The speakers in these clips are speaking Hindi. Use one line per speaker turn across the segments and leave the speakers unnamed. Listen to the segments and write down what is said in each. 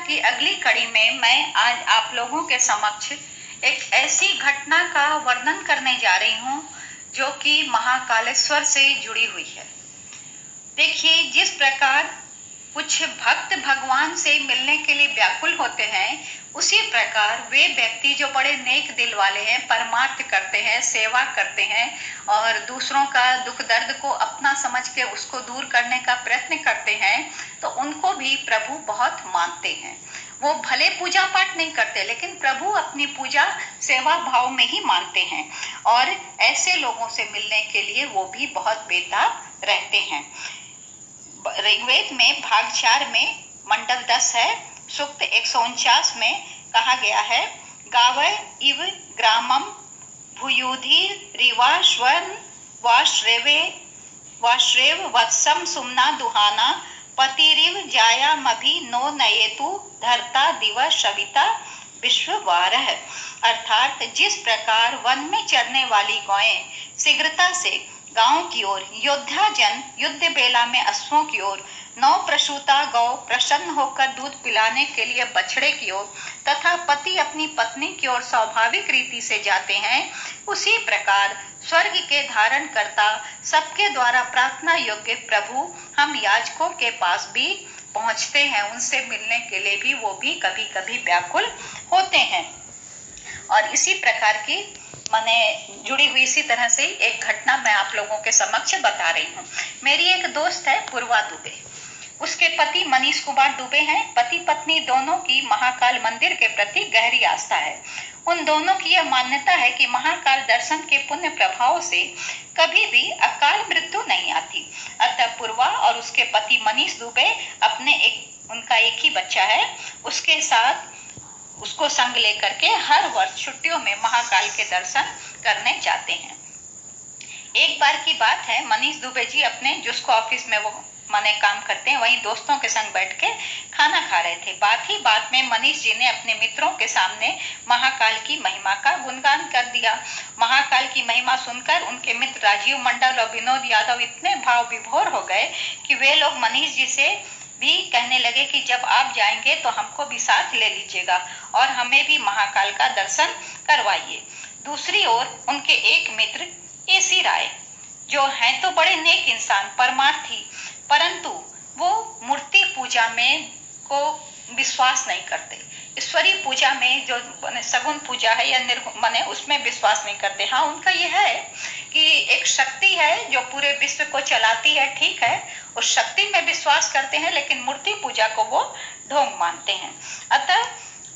की अगली कड़ी में मैं आज आप लोगों के समक्ष एक ऐसी घटना का वर्णन करने जा रही हूँ जो कि महाकालेश्वर से जुड़ी हुई है। देखिए, जिस प्रकार कुछ भक्त भगवान से मिलने के लिए व्याकुल होते हैं, उसी प्रकार वे व्यक्ति जो बड़े नेक दिल वाले हैं, परमार्थ करते हैं, सेवा करते हैं और दूसरों का दुख दर्द को अपना समझ के उसको दूर करने का प्रयत्न करते हैं, तो उनको भी प्रभु बहुत मानते हैं। वो भले पूजा पाठ नहीं करते, लेकिन प्रभु अपनी पूजा सेवा भाव में ही मानते हैं और ऐसे लोगों से मिलने के लिए वो भी बहुत बेताब रहते हैं। ऋग्वेद में भाग 4 में मंडल 10 है, सूक्त 149 में कहा गया है, गावय इव ग्रामम भूयुधि रिवा स्वर्ण वाश्रेव वत्सम सुमना दुहाना पतिरिव जाया मभि नो नयेतु धरता दिवस सविता विश्ववारह। अर्थात जिस प्रकार वन में चरने वाली गौएं शीघ्रता से गांव की ओर, योद्धा जन युद्ध बेला में अश्वों की ओर, नौ प्रसूता गौ प्रसन्न होकर दूध पिलाने के लिए बछड़े की ओर तथा पति अपनी पत्नी की ओर स्वाभाविक रीति से जाते हैं, उसी प्रकार स्वर्ग के धारण करता सबके द्वारा प्रार्थना योग्य प्रभु हम याजकों के पास भी पहुंचते हैं। उनसे मिलने के लिए भी वो भी कभी कभी व्याकुल होते हैं। और इसी प्रकार की मैंने जुड़ी हुई इसी तरह से एक घटना मैं आप लोगों के समक्ष बता रही हूँ। मेरी एक दोस्त है पूर्वा दुबे, उसके पति मनीष कुमार दुबे हैं। पति पत्नी दोनों की महाकाल मंदिर के प्रति गहरी आस्था है। उन दोनों की यह मान्यता है कि महाकाल दर्शन के पुण्य प्रभाव से कभी भी अकाल मृत्यु नहीं आती। अतः पूर्वा और उसके पति मनीष दुबे उनका एक ही बच्चा है, उसके साथ उसको संग लेकर के हर वर्ष छुट्टियों में महाकाल के दर्शन करने जाते हैं। एक बार की बात है, मनीष दुबे जी अपने जिसको ऑफिस में वो माने काम करते हैं, वहीं दोस्तों के संग बैठ के खाना खा रहे थे। बात ही बात में मनीष जी ने अपने मित्रों के सामने महाकाल की महिमा का गुणगान कर दिया। महाकाल की महिमा सुनकर उनके मित्र राजीव मंडल और विनोद यादव इतने भाव विभोर हो गए कि वे लोग मनीष जी से भी कहने लगे कि जब आप जाएंगे तो हमको भी साथ ले लीजिएगा और हमें भी महाकाल का दर्शन करवाइए। दूसरी ओर उनके एक मित्र एसी राय, जो हैं तो बड़े नेक इंसान, परमार्थी, परंतु वो मूर्ति पूजा में को विश्वास नहीं करते। ईश्वरीय पूजा में जो सगुन पूजा है या निर्गुण उसमें विश्वास नहीं करते। हाँ, उनका यह है कि एक शक्ति है जो पूरे विश्व को चलाती है, ठीक है, उस शक्ति में विश्वास करते हैं, लेकिन मूर्ति पूजा को वो ढोंग मानते हैं। अतः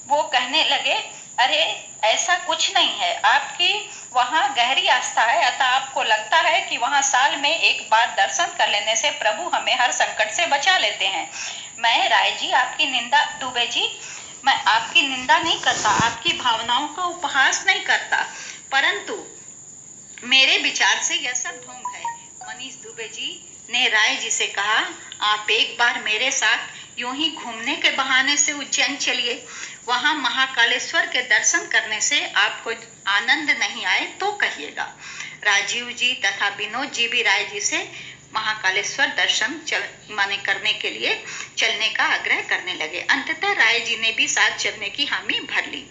वो कहने लगे, अरे ऐसा कुछ नहीं है, आपकी वहां गहरी आस्था है, अतः आपको लगता है कि वहां साल में एक बार दर्शन कर लेने से प्रभु हमें हर संकट से बचा लेते हैं। मैं राय जी आपकी निंदा, दुबे जी मैं आपकी निंदा नहीं करता, आपकी भावनाओं का उपहास नहीं करता, परंतु मेरे विचार से यह सब ढोंग है। मनीष दुबे जी ने राय जी से कहा, आप एक बार मेरे साथ यूं ही घूमने के बहाने से उज्जैन चलिए, वहां महाकालेश्वर के दर्शन करने से आपको आनंद नहीं आए तो कहिएगा। राजीव जी तथा विनोद जी भी राय जी से महाकालेश्वर दर्शन माने करने के लिए चलने का आग्रह करने लगे। अंततः राय जी ने भी साथ चलने की हामी भर ली।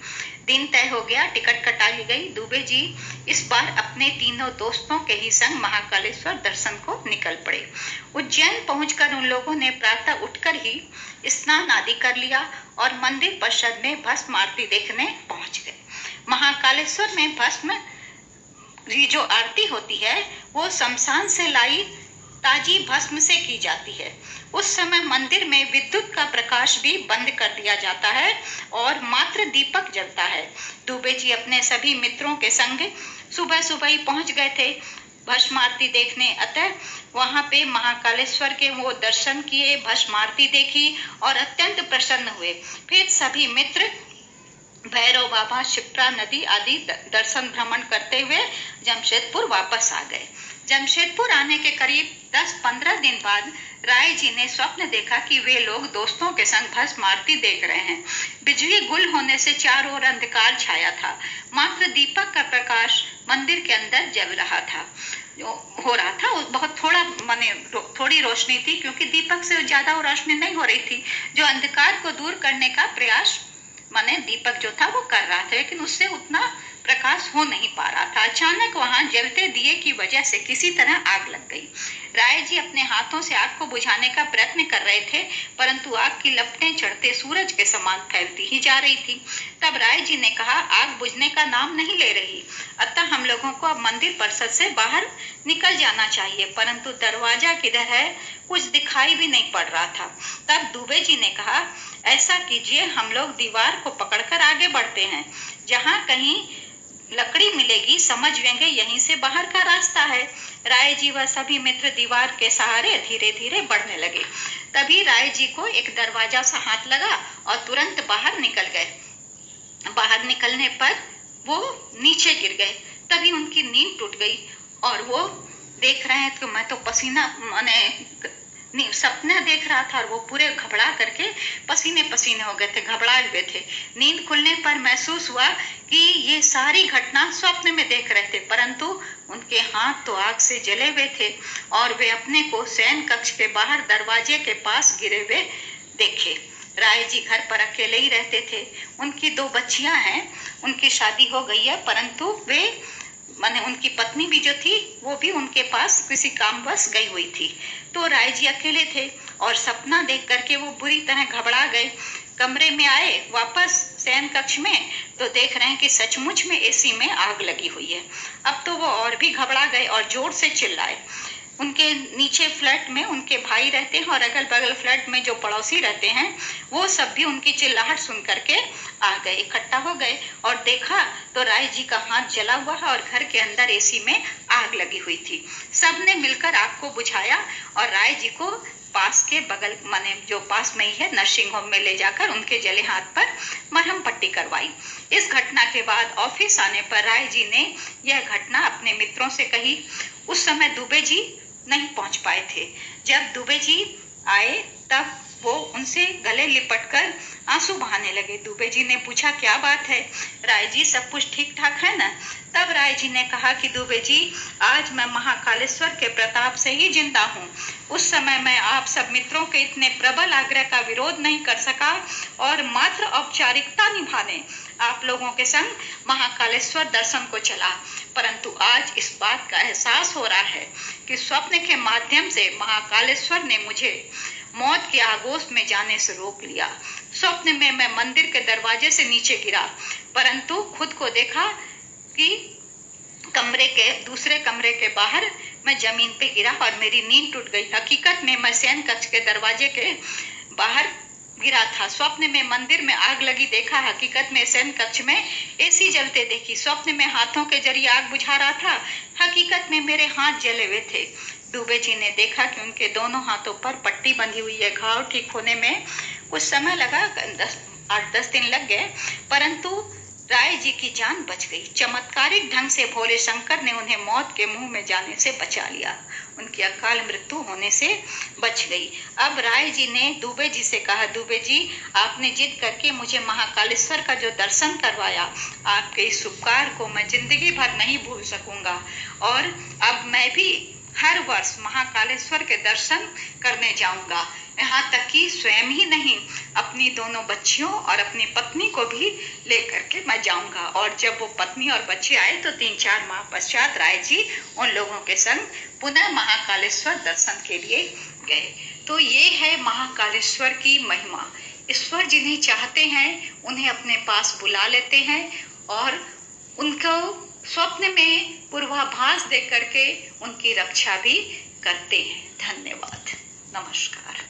दिन तय हो गया, टिकट कटा ली गई। दुबे जी इस बार अपने तीनों दोस्तों के ही संग महाकालेश्वर दर्शन को निकल पड़े। उज्जैन पहुंचकर उन लोगों ने प्रातः उठकर ही स्नान आदि कर लिया और मंदिर परिसर में भस्म आरती देखने पहुंच गए। महाकालेश्वर में भस्म की जो आरती होती है वो शमशान से लाई ताजी भस्म से की जाती है। उस समय मंदिर में विद्युत का प्रकाश भी बंद कर दिया जाता है और मात्र दीपक जलता है। दुबे जी अपने सभी मित्रों के संग सुबह सुबह ही पहुंच गए थे भस्म आरती देखने। अतः वहां पे महाकालेश्वर के वो दर्शन किए, भस्म आरती देखी और अत्यंत प्रसन्न हुए। फिर सभी मित्र भैरव बाबा, शिप्रा नदी आदि दर्शन भ्रमण करते हुए जमशेदपुर वापस आ गए। जमशेदपुर आने के करीब 10-15 दिन बाद राय जी ने स्वप्न देखा कि वे लोग दोस्तों के संग भस्म आरती देख रहे हैं। बिजली गुल होने से चारों ओर अंधकार छाया था, मात्र दीपक का प्रकाश मंदिर के अंदर जल रहा था। जो हो रहा था वो बहुत थोड़ा माने थोड़ी रोशनी थी, क्योंकि दीपक से ज्यादा वो रोशनी नहीं हो रही थी। जो अंधकार को दूर करने का प्रयास माने दीपक जो था वो कर रहा था, लेकिन उससे उतना प्रकाश हो नहीं पा रहा था। अचानक वहां जलते दिए की वजह से किसी तरह आग लग गई। राय जी अपने हाथों से आग को बुझाने का प्रयत्न कर रहे थे, परंतु आग की लपटें चढ़ते सूरज के समान फैलती ही जा रही थी। तब राय जी ने कहा, आग बुझने का नाम नहीं ले रही, अतः हम लोगों को अब मंदिर परिसर से बाहर निकल जाना चाहिए। परंतु दरवाजा किधर है, कुछ दिखाई भी नहीं पड़ रहा था। तब दुबे जी ने कहा, ऐसा कीजिए, हम लोग दीवार को पकड़कर आगे बढ़ते हैं, जहां कहीं लकड़ी मिलेगी समझ लेंगे यहीं से बाहर का रास्ता है। राय जी व सभी मित्र दीवार के सहारे धीरे धीरे बढ़ने लगे। तभी राय जी को एक दरवाजा सा हाथ लगा और तुरंत बाहर निकल गए। बाहर निकलने पर वो नीचे गिर गए। तभी उनकी नींद टूट गई और वो देख रहे हैं कि मैं तो पसीना माने सपना देख रहा था, और वो पूरे घबरा करके पसीने पसीने हो गए थे, घबराए हुए थे। नींद खुलने पर महसूस हुआ कि ये सारी घटना स्वप्न में देख रहे थे, परंतु उनके हाथ तो आग से जले हुए थे और वे अपने को शयन कक्ष के बाहर दरवाजे के पास गिरे हुए देखे। राय जी घर पर अकेले ही रहते थे। उनकी 2 बच्चियां हैं, उनकी शादी हो गई है, परंतु वे माने उनकी पत्नी भी जो थी वो भी उनके पास किसी कामवश गई हुई थी। तो राय जी अकेले थे और सपना देख करके वो बुरी तरह घबरा गए। कमरे में आए वापस शयन कक्ष में, तो देख रहे हैं कि सचमुच में एसी में आग लगी हुई है। अब तो वो और भी घबरा गए और जोर से चिल्लाए। उनके नीचे फ्लैट में उनके भाई रहते हैं और अगल बगल फ्लैट में जो पड़ोसी रहते हैं वो सब भी उनकी चिल्लाहट सुन करके आ गए, इकट्ठा हो गए और देखा तो राय जी का हाथ जला हुआ है और घर के अंदर एसी में आग लगी हुई थी। सबने मिलकर आग को बुझाया और राय जी को पास के बगल माने जो पास में ही है नर्सिंग होम में ले जाकर उनके जले हाथ पर मरहम पट्टी करवाई। इस घटना के बाद ऑफिस आने पर राय जी ने यह घटना अपने मित्रों से कही। उस समय दुबे जी नहीं पहुंच पाए थे। जब दुबे जी आए तब वो उनसे गले लिपटकर आंसू बहाने लगे। दुबे जी ने पूछा, क्या बात है राय जी, सब कुछ ठीक ठाक है ना? तब राय जी ने कहा कि दुबे जी, आज मैं महाकालेश्वर के प्रताप से ही जिंदा हूँ। उस समय मैं आप सब मित्रों के इतने प्रबल आग्रह का विरोध नहीं कर सका और मात्र औपचारिकता निभाने आप लोगों के संग महाकालेश्वर दर्शन को चला, परंतु आज इस बात का एहसास हो रहा है कि स्वप्न के माध्यम से महाकालेश्वर ने मुझे मौत के आगोश में जाने से रोक लिया। स्वप्न में मैं मंदिर के दरवाजे से नीचे गिरा, परंतु खुद को देखा कि दूसरे कमरे के बाहर मैं जमीन पे गिरा और मेरी नींद टूट गई। हकीकत में मैं शयन कक्ष के दरवाजे के बाहर गिरा था। स्वप्न में मंदिर में आग लगी देखा, हकीकत में शयन कक्ष में एसी जलते देखी। स्वप्न में हाथों के जरिए आग बुझा रहा था, हकीकत में मेरे हाथ जले हुए थे। दुबे जी ने देखा कि उनके दोनों हाथों पर पट्टी बंधी हुई है। घाव ठीक होने में कुछ समय लगा, 8-10 दिन लग गए, परंतु राय जी की जान बच गई। चमत्कारिक ढंग से भोले शंकर ने उन्हें मौत के मुंह में जाने से बचा लिया। उनकी अकाल मृत्यु होने से बच गई। अब राय जी ने दुबे जी से कहा, दुबे जी, आपने जिद करके मुझे महाकालेश्वर का जो दर्शन करवाया, आपके इस उपकार को मैं जिंदगी भर नहीं भूल सकूंगा और अब मैं भी हर वर्ष महाकालेश्वर के दर्शन करने जाऊंगा। यहाँ तक कि स्वयं ही नहीं, अपनी दोनों बच्चियों और अपनी पत्नी को भी लेकर के मैं जाऊंगा। और जब वो पत्नी और बच्चे आए तो 3-4 माह पश्चात राय जी उन लोगों के संग पुनः महाकालेश्वर दर्शन के लिए गए। तो ये है महाकालेश्वर की महिमा। ईश्वर जिन्हें चाहते हैं उन्हें अपने पास बुला लेते हैं और उनको स्वप्न में पूर्वाभास दे करके उनकी रक्षा भी करते हैं। धन्यवाद, नमस्कार।